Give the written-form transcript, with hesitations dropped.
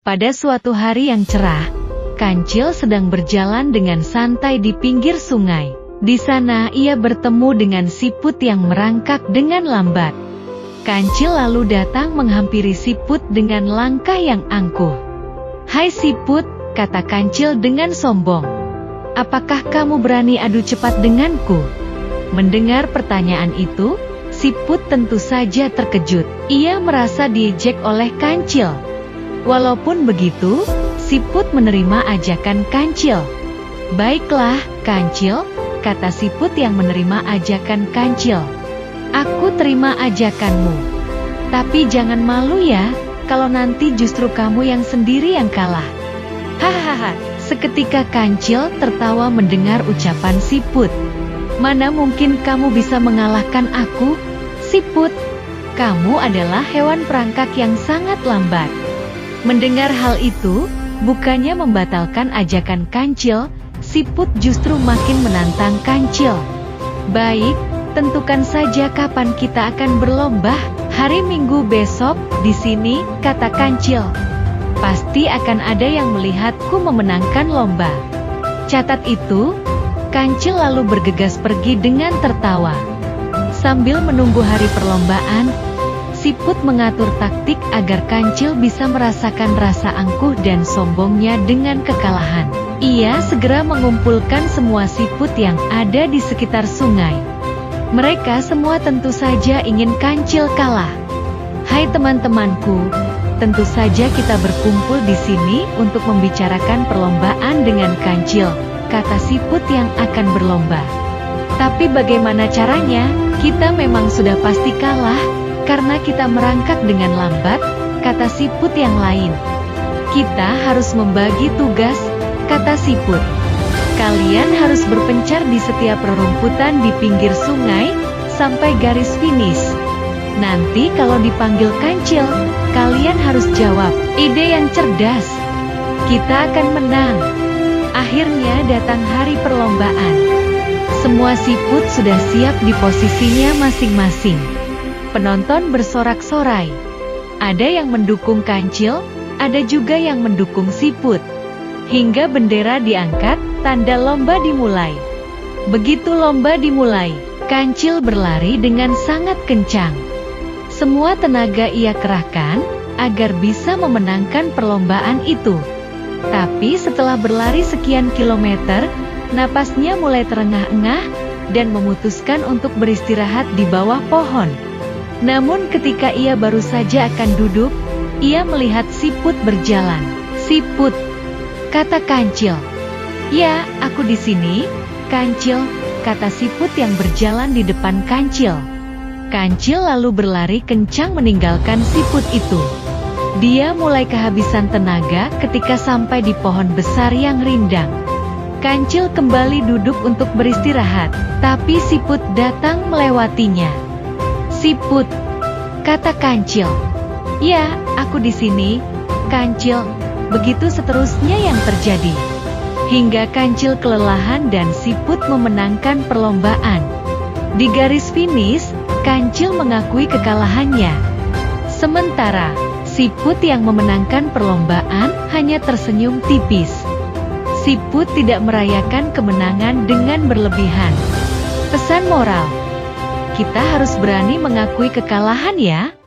Pada suatu hari yang cerah, Kancil sedang berjalan dengan santai di pinggir sungai. Di sana ia bertemu dengan siput yang merangkak dengan lambat. Kancil lalu datang menghampiri siput dengan langkah yang angkuh. "Hai siput," kata Kancil dengan sombong. "Apakah kamu berani adu cepat denganku?" Mendengar pertanyaan itu, siput tentu saja terkejut. Ia merasa diejek oleh Kancil. Walaupun begitu, siput menerima ajakan Kancil. "Baiklah, Kancil," kata siput yang menerima ajakan Kancil. "Aku terima ajakanmu. Tapi jangan malu ya, kalau nanti justru kamu yang sendiri yang kalah." Hahaha, seketika Kancil tertawa mendengar ucapan siput. "Mana mungkin kamu bisa mengalahkan aku, siput? Kamu adalah hewan perangkak yang sangat lambat." Mendengar hal itu, bukannya membatalkan ajakan Kancil, siput justru makin menantang Kancil. "Baik, tentukan saja kapan kita akan berlomba." "Hari Minggu besok, di sini," kata Kancil. "Pasti akan ada yang melihatku memenangkan lomba." "Catat itu." Kancil lalu bergegas pergi dengan tertawa. Sambil menunggu hari perlombaan, siput mengatur taktik agar Kancil bisa merasakan rasa angkuh dan sombongnya dengan kekalahan. Ia segera mengumpulkan semua siput yang ada di sekitar sungai. Mereka semua tentu saja ingin Kancil kalah. "Hai teman-temanku, tentu saja kita berkumpul di sini untuk membicarakan perlombaan dengan Kancil," kata siput yang akan berlomba. "Tapi bagaimana caranya? Kita memang sudah pasti kalah, karena kita merangkak dengan lambat," kata siput yang lain. "Kita harus membagi tugas," kata siput. "Kalian harus berpencar di setiap rerumputan di pinggir sungai, sampai garis finish. Nanti kalau dipanggil Kancil, kalian harus jawab." Ide yang cerdas. "Kita akan menang." Akhirnya datang hari perlombaan. Semua siput sudah siap di posisinya masing-masing. Penonton bersorak-sorai. Ada yang mendukung Kancil, ada juga yang mendukung siput. Hingga bendera diangkat, tanda lomba dimulai. Begitu lomba dimulai, Kancil berlari dengan sangat kencang. Semua tenaga ia kerahkan agar bisa memenangkan perlombaan itu. Tapi setelah berlari sekian kilometer, napasnya mulai terengah-engah dan memutuskan untuk beristirahat di bawah pohon. Namun ketika ia baru saja akan duduk, ia melihat siput berjalan. "Siput," kata Kancil. "Ya, aku di sini, Kancil," kata siput yang berjalan di depan Kancil. Kancil lalu berlari kencang meninggalkan siput itu. Dia mulai kehabisan tenaga ketika sampai di pohon besar yang rindang. Kancil kembali duduk untuk beristirahat, tapi siput datang melewatinya. "Siput," kata Kancil. "Ya, aku di sini, Kancil." Begitu seterusnya yang terjadi. Hingga Kancil kelelahan dan siput memenangkan perlombaan. Di garis finish, Kancil mengakui kekalahannya. Sementara, siput yang memenangkan perlombaan hanya tersenyum tipis. Siput tidak merayakan kemenangan dengan berlebihan. Pesan moral: kita harus berani mengakui kekalahan ya.